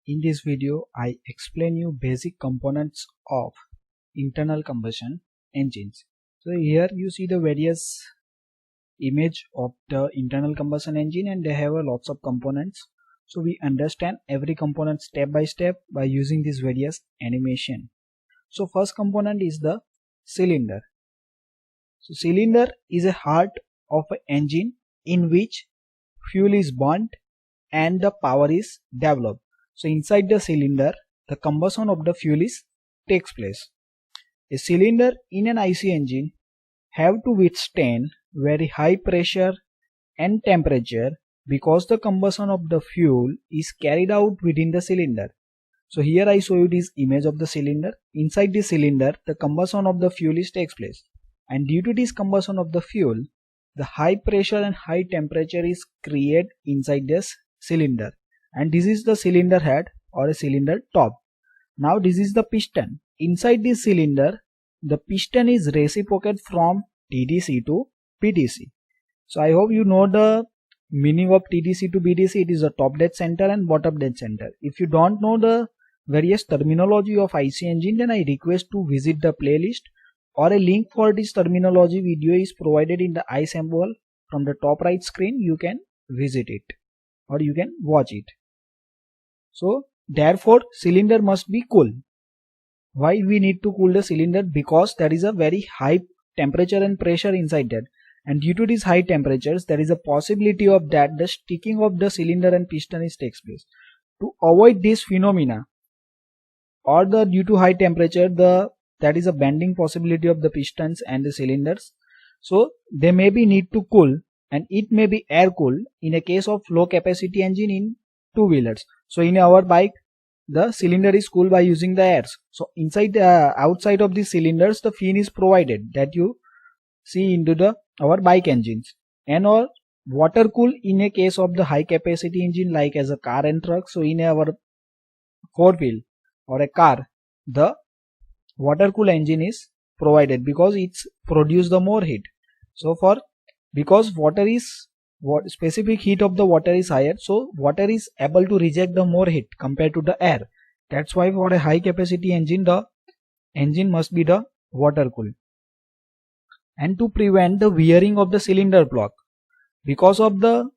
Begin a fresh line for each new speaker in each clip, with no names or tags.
In this video, I explain you basic components of internal combustion engines. So here you see the various image of the internal combustion engine and they have a lots of components. So we understand every component step by step by using these various animation. So first component is the cylinder. So cylinder is a heart of an engine in which fuel is burnt and the power is developed. So inside the cylinder, the combustion of the fuel takes place. A cylinder in an IC engine have to withstand very high pressure and temperature because the combustion of the fuel is carried out within the cylinder. So here I show you this image of the cylinder. Inside the cylinder, the combustion of the fuel takes place. And due to this combustion of the fuel, the high pressure and high temperature is created inside this cylinder. And this is the cylinder head or a cylinder top. Now this is the piston. Inside this cylinder, the piston is reciprocated from TDC to PDC. So I hope you know the meaning of TDC to BDC. It is the top dead center and bottom dead center. If you don't know the various terminology of IC engine, then I request to visit the playlist or a link for this terminology video is provided in the I symbol from the top right screen. You can visit it or you can watch it. So therefore cylinder must be cool. Why we need to cool the cylinder? Because there is a very high temperature and pressure inside that, and due to these high temperatures there is a possibility of that the sticking of the cylinder and piston takes place. To avoid this phenomena or the due to high temperature that is a bending possibility of the pistons and the cylinders, so they may be need to cool, and it may be air cooled in a case of low capacity engine in two-wheelers. So in our bike the cylinder is cooled by using the airs. So inside the outside of the cylinders the fan is provided that you see into our bike engines, and or water cool in a case of the high capacity engine like as a car and truck. So in our four-wheel or a car, the water cool engine is provided because it's produce the more heat. So because water is specific heat of the water is higher, so water is able to reject the more heat compared to the air. That's why for a high capacity engine the engine must be the water cooled. And to prevent the wearing of the cylinder block because of the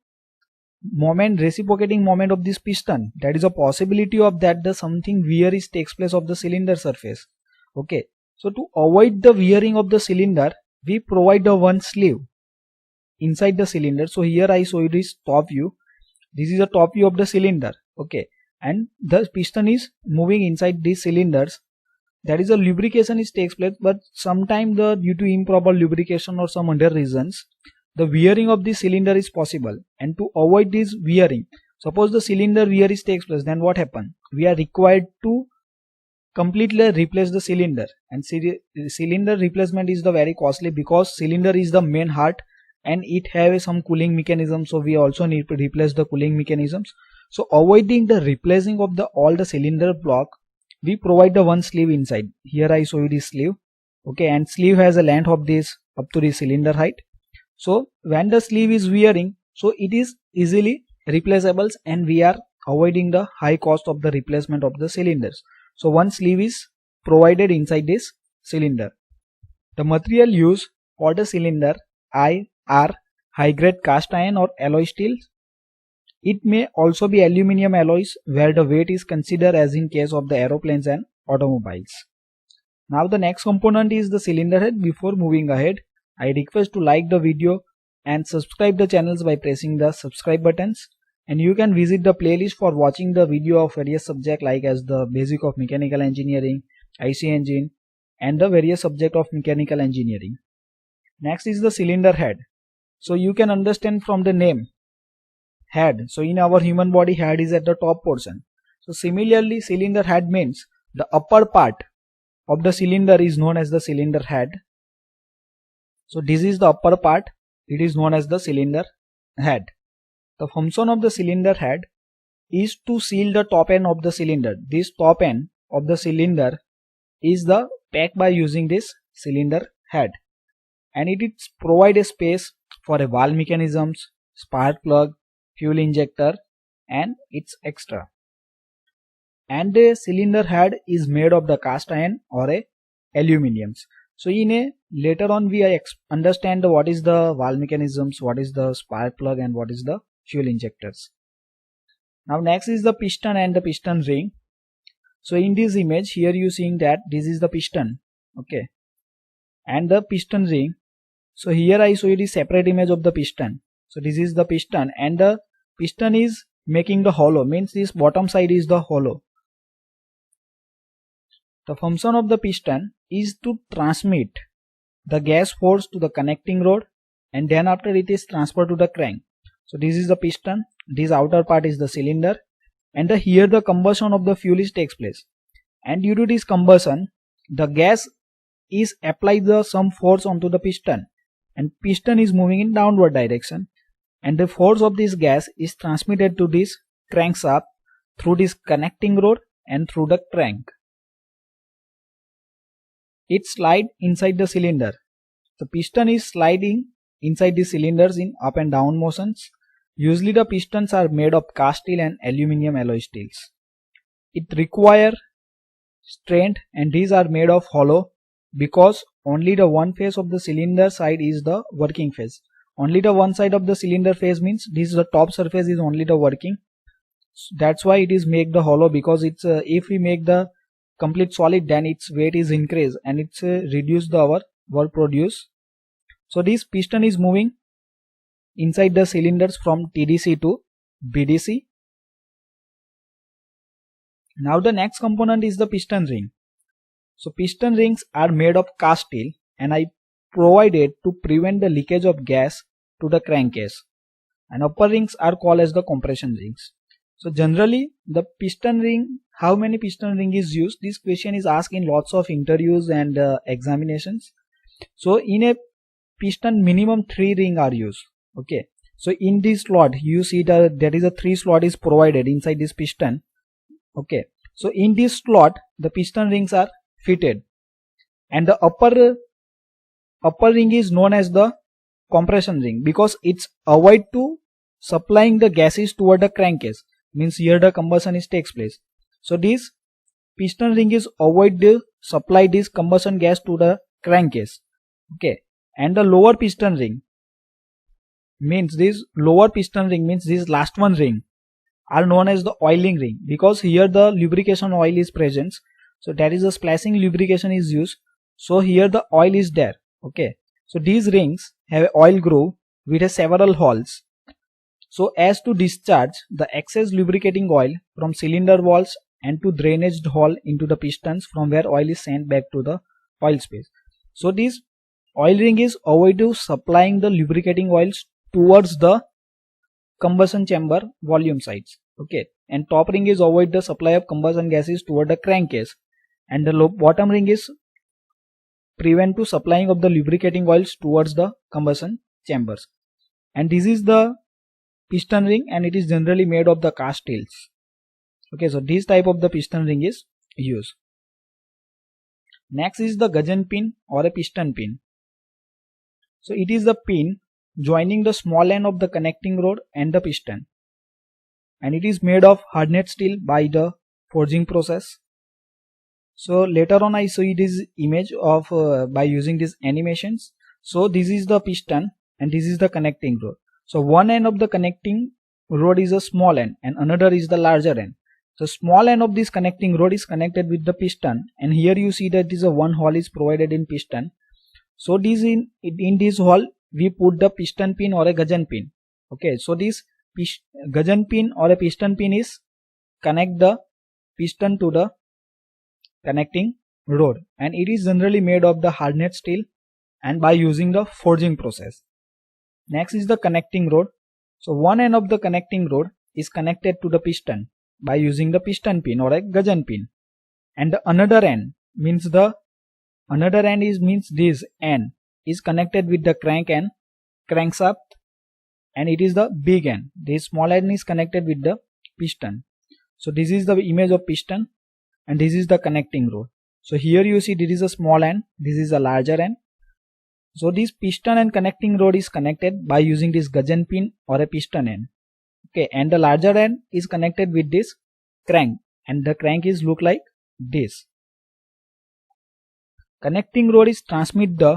reciprocating moment of this piston, that is a possibility of that the something wear takes place of the cylinder surface. Okay, so to avoid the wearing of the cylinder, we provide the one sleeve inside the cylinder. So here I show you this top view. This is a top view of the cylinder. Okay, and the piston is moving inside these cylinders. That is a lubrication takes place, but sometimes due to improper lubrication or some other reasons, the wearing of the cylinder is possible. And to avoid this wearing, suppose the cylinder wear takes place, then what happen? We are required to completely replace the cylinder, and cylinder replacement is the very costly because cylinder is the main heart and it have some cooling mechanism. So we also need to replace the cooling mechanisms. So avoiding the replacing of all the cylinder block, we provide the one sleeve inside. Here I show you this sleeve. Okay, and sleeve has a length of this up to the cylinder height. So when the sleeve is wearing, so it is easily replaceable and we are avoiding the high cost of the replacement of the cylinders. So one sleeve is provided inside this cylinder. The material used for the cylinder are high grade cast iron or alloy steel. It may also be aluminum alloys where the weight is considered as in case of the aeroplanes and automobiles. Now the next component is the cylinder head. Before moving ahead, I request to like the video and subscribe the channels by pressing the subscribe buttons. And you can visit the playlist for watching the video of various subjects like as the basic of mechanical engineering, IC engine, and the various subject of mechanical engineering. Next is the cylinder head. So you can understand from the name head. So in our human body, head is at the top portion. So similarly, cylinder head means the upper part of the cylinder is known as the cylinder head. So this is the upper part. It is known as the cylinder head. The function of the cylinder head is to seal the top end of the cylinder. This top end of the cylinder is the packed by using this cylinder head, and it provide a space for a valve mechanisms, spark plug, fuel injector, and its extra. and the cylinder head is made of the cast iron or a aluminium. So in a later on we understand what is the valve mechanisms, what is the spark plug, and what is the fuel injectors. Now next is the piston and the piston ring. So in this image here you seeing that this is the piston, okay, and the piston ring. So here I show you the separate image of the piston. So this is the piston, and the piston is making the hollow, means this bottom side is the hollow. The function of the piston is to transmit the gas force to the connecting rod, and then after it is transferred to the crank. So this is the piston, this outer part is the cylinder, and here the combustion of the fuel takes place, and due to this combustion the gas is applied some force onto the piston, and piston is moving in downward direction, and the force of this gas is transmitted to this crankshaft through this connecting rod and through the crank. It slides inside the cylinder. The piston is sliding inside the cylinders in up and down motions. Usually the pistons are made of cast steel and aluminium alloy steels. It requires strength, and these are made of hollow because only the one face of the cylinder side is the working face. Only the one side of the cylinder face means this is the top surface is only the working. So that's why it is make the hollow, because it's if we make the complete solid then its weight is increased and it's reduce the our work produce. So this piston is moving inside the cylinders from TDC to BDC. Now the next component is the piston ring. So piston rings are made of cast steel and I provided to prevent the leakage of gas to the crankcase, and upper rings are called as the compression rings. So generally the piston ring, how many piston ring is used? This question is asked in lots of interviews and examinations. So in a piston minimum 3 ring are used. Okay, so in this slot you see that there is a 3 slot is provided inside this piston. Okay, so in this slot the piston rings are fitted, and the upper ring is known as the compression ring because it's avoid to supplying the gases toward the crankcase, means here the combustion takes place. So this piston ring is avoid to supply this combustion gas to the crankcase. Okay, and the lower piston ring means this last one ring are known as the oiling ring because here the lubrication oil is present. So that is the splashing lubrication is used. So here the oil is there. Okay, so these rings have oil groove with several holes, so as to discharge the excess lubricating oil from cylinder walls and to drainage hole into the pistons from where oil is sent back to the oil space. So this oil ring is avoid to supplying the lubricating oils towards the combustion chamber volume sides. Okay, and top ring is avoid the supply of combustion gases toward the crankcase, and the bottom ring is prevent to supplying of the lubricating oils towards the combustion chambers. And this is the piston ring, and it is generally made of the cast steels. Okay, so this type of the piston ring is used. Next is the gudgeon pin or a piston pin. So it is the pin joining the small end of the connecting rod and the piston, and it is made of hardened steel by the forging process. So later on I show you this image of by using these animations. So this is the piston and this is the connecting rod. So one end of the connecting rod is a small end and another is the larger end. The small end of this connecting rod is connected with the piston, and here you see that this one hole is provided in piston. So this in this hole we put the piston pin or a gudgeon pin. Okay, so this gudgeon pin or a piston pin is connect the piston to the connecting rod, and it is generally made of the hardened steel and by using the forging process. Next is the connecting rod. So one end of the connecting rod is connected to the piston by using the piston pin or a gudgeon pin, and the another end means this end is connected with the crank and crankshaft, and it is the big end. This small end is connected with the piston. So this is the image of piston and this is the connecting rod. So here you see this is a small end, this is a larger end. So this piston and connecting rod is connected by using this gudgeon pin or a piston end. Okay, and the larger end is connected with this crank, and the crank is look like this. Connecting rod is transmit the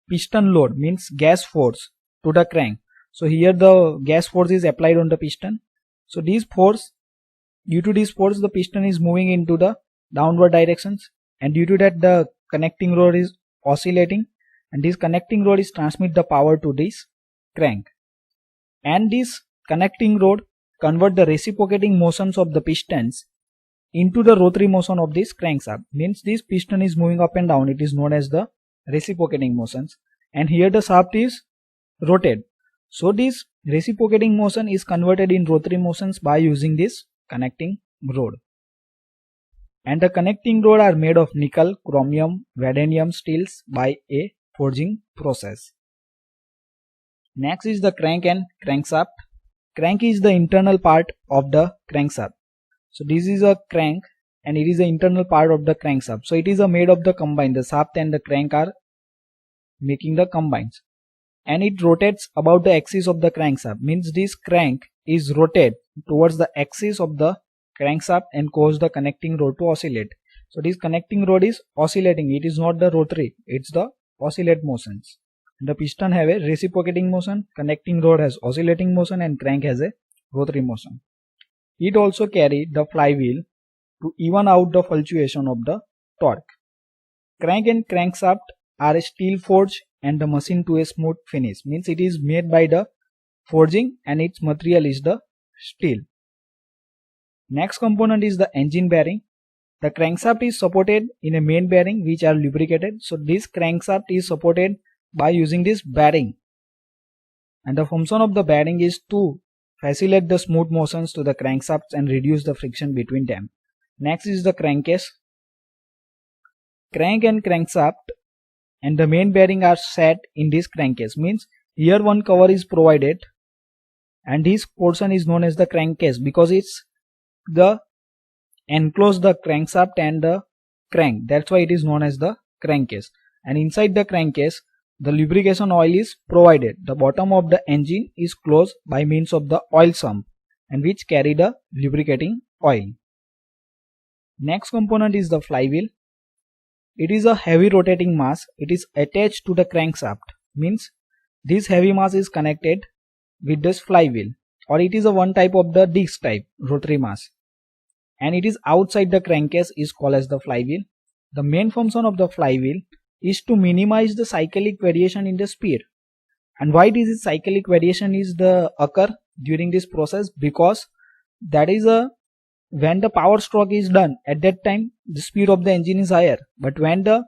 piston load, means gas force, to the crank. So here the gas force is applied on the piston. So this force, due to this force, the piston is moving into the downward directions, and due to that the connecting rod is oscillating, and this connecting rod is transmit the power to this crank. And this connecting rod convert the reciprocating motions of the pistons into the rotary motion of this crankshaft. Means this piston is moving up and down, it is known as the reciprocating motions, and here the shaft is rotated. So this reciprocating motion is converted in rotary motions by using this connecting rod. And the connecting rod are made of nickel, chromium, vanadium steels by a forging process. Next is the crank and crankshaft. Crank is the internal part of the crankshaft. So this is a crank and it is the internal part of the crankshaft. So it is made of the combine. The shaft and the crank are making the combines, and it rotates about the axis of the crankshaft. Means this crank is rotated towards the axis of the crankshaft and cause the connecting rod to oscillate. So this connecting rod is oscillating. It is not the rotary, it's the oscillate motions. The piston have a reciprocating motion, connecting rod has oscillating motion, and crank has a rotary motion. It also carry the flywheel to even out the fluctuation of the torque. Crank and crankshaft are a steel forged and the machine to a smooth finish. Means it is made by the forging and its material is the steel. Next component is the engine bearing. The crankshaft is supported in a main bearing which are lubricated. So this crankshaft is supported by using this bearing, and the function of the bearing is to facilitate the smooth motions to the crankshafts and reduce the friction between them. Next is the crankcase. Crank and crankshaft and the main bearing are set in this crankcase. Means here one cover is provided, and this portion is known as the crankcase because it's the enclose the crankshaft and the crank. That's why it is known as the crankcase. And inside the crankcase, the lubrication oil is provided. The bottom of the engine is closed by means of the oil sump, and which carry the lubricating oil. Next component is the flywheel. It is a heavy rotating mass. It is attached to the crankshaft. Means this heavy mass is connected with this flywheel, or it is a one type of the disc type rotary mass, and it is outside the crankcase is called as the flywheel. The main function of the flywheel is to minimize the cyclic variation in the speed. And why this cyclic variation is the occur during this process? Because that is when the power stroke is done, at that time the speed of the engine is higher, but when the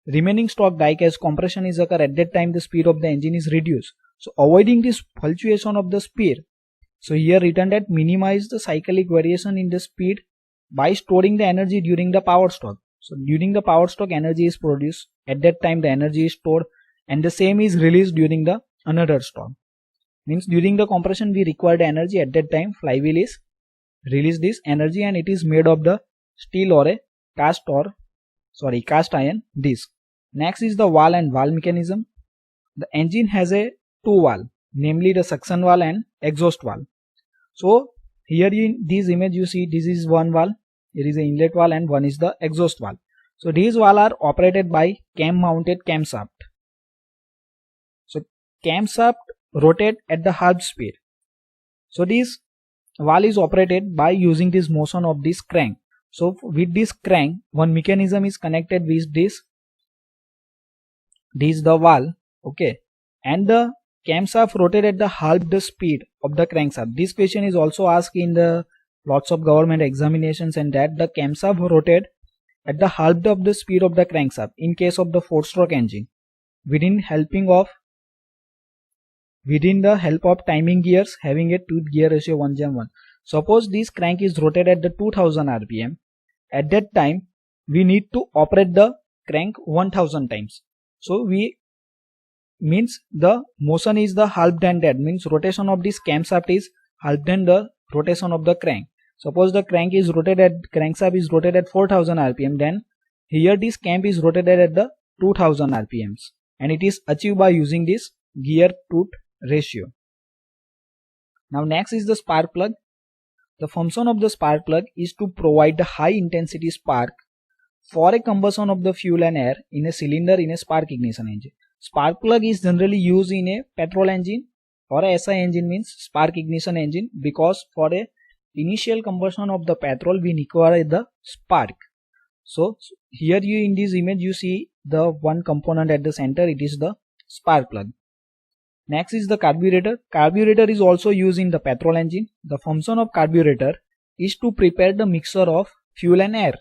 remaining stroke die cast compression is occur, at that time the speed of the engine is reduced. So avoiding this fluctuation of the speed, so here written that minimize the cyclic variation in the speed by storing the energy during the power stroke. So during the power stroke energy is produced, at that time the energy is stored, and the same is released during the another stroke. Means during the compression we require the energy, at that time flywheel is release this energy, and it is made of the steel or a cast iron disc. Next is the valve and valve mechanism. The engine has a two valve, namely the suction valve and exhaust valve. So here in this image you see this is one valve, there is an inlet valve, and one is the exhaust valve. So these valves are operated by cam mounted camshaft. So camshaft rotate at the half speed. So this valve is operated by using this motion of this crank. So with this crank, one mechanism is connected with this the valve, okay, and the camshaft rotate at the half the speed of the crankshaft. This question is also asked in the lots of government examinations, and that the camshaft rotate at the half of the speed of the crankshaft in case of the 4-stroke engine within the help of timing gears having a tooth gear ratio 1:1. Suppose this crank is rotated at the 2000 rpm. At that time we need to operate the crank 1000 times. So we means the motion is the half than that, means rotation of this camshaft is half than the rotation of the crank. Suppose the crank is rotated, crankshaft is rotated at 4000 rpm, then here this cam is rotated at the 2000 rpms, and it is achieved by using this gear tooth ratio. Now next is the spark plug. The function of the spark plug is to provide the high intensity spark for a combustion of the fuel and air in a cylinder in a spark ignition engine. Spark plug is generally used in a petrol engine or a SI engine, means spark ignition engine, because for a initial combustion of the petrol we require the spark. So here you in this image you see the one component at the center, it is the spark plug. Next is the carburetor. Carburetor is also used in the petrol engine. The function of carburetor is to prepare the mixture of fuel and air,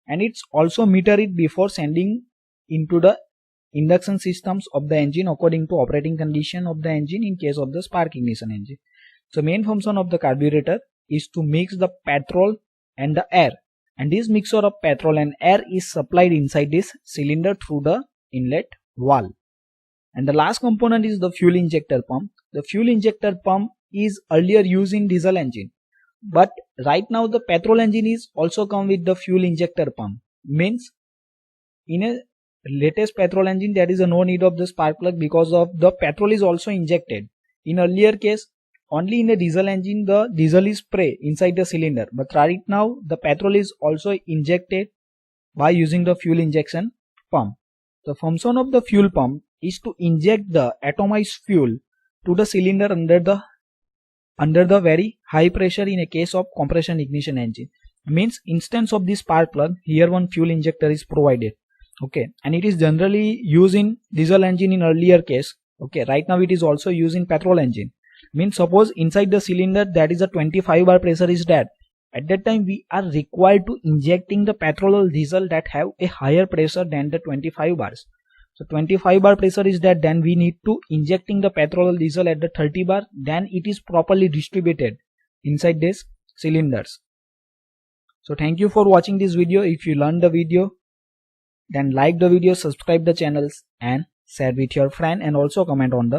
and it's also meter it before sending into the induction systems of the engine according to operating condition of the engine in case of the spark ignition engine. So main function of the carburetor is to mix the petrol and the air, and this mixture of petrol and air is supplied inside this cylinder through the inlet valve. And the last component is the fuel injector pump. The fuel injector pump is earlier used in diesel engine, but right now the petrol engine is also come with the fuel injector pump. Means in a latest petrol engine there is no need of the spark plug because of the petrol is also injected. In earlier case only in a diesel engine the diesel is spray inside the cylinder, but right now the petrol is also injected by using the fuel injection pump. The function of the fuel pump is to inject the atomized fuel to the cylinder under the very high pressure in a case of compression ignition engine. Means instance of this spark plug, here one fuel injector is provided. Okay, and it is generally used in diesel engine in earlier case. Okay, right now it is also used in petrol engine. Means suppose inside the cylinder that is a 25 bar pressure is that, at that time we are required to injecting the petrol or diesel that have a higher pressure than the 25 bars. So 25 bar pressure is that, then we need to injecting the petrol or diesel at the 30 bar, then it is properly distributed inside these cylinders. So thank you for watching this video. If you learned the video, then like the video, subscribe the channels and share with your friend, and also comment on the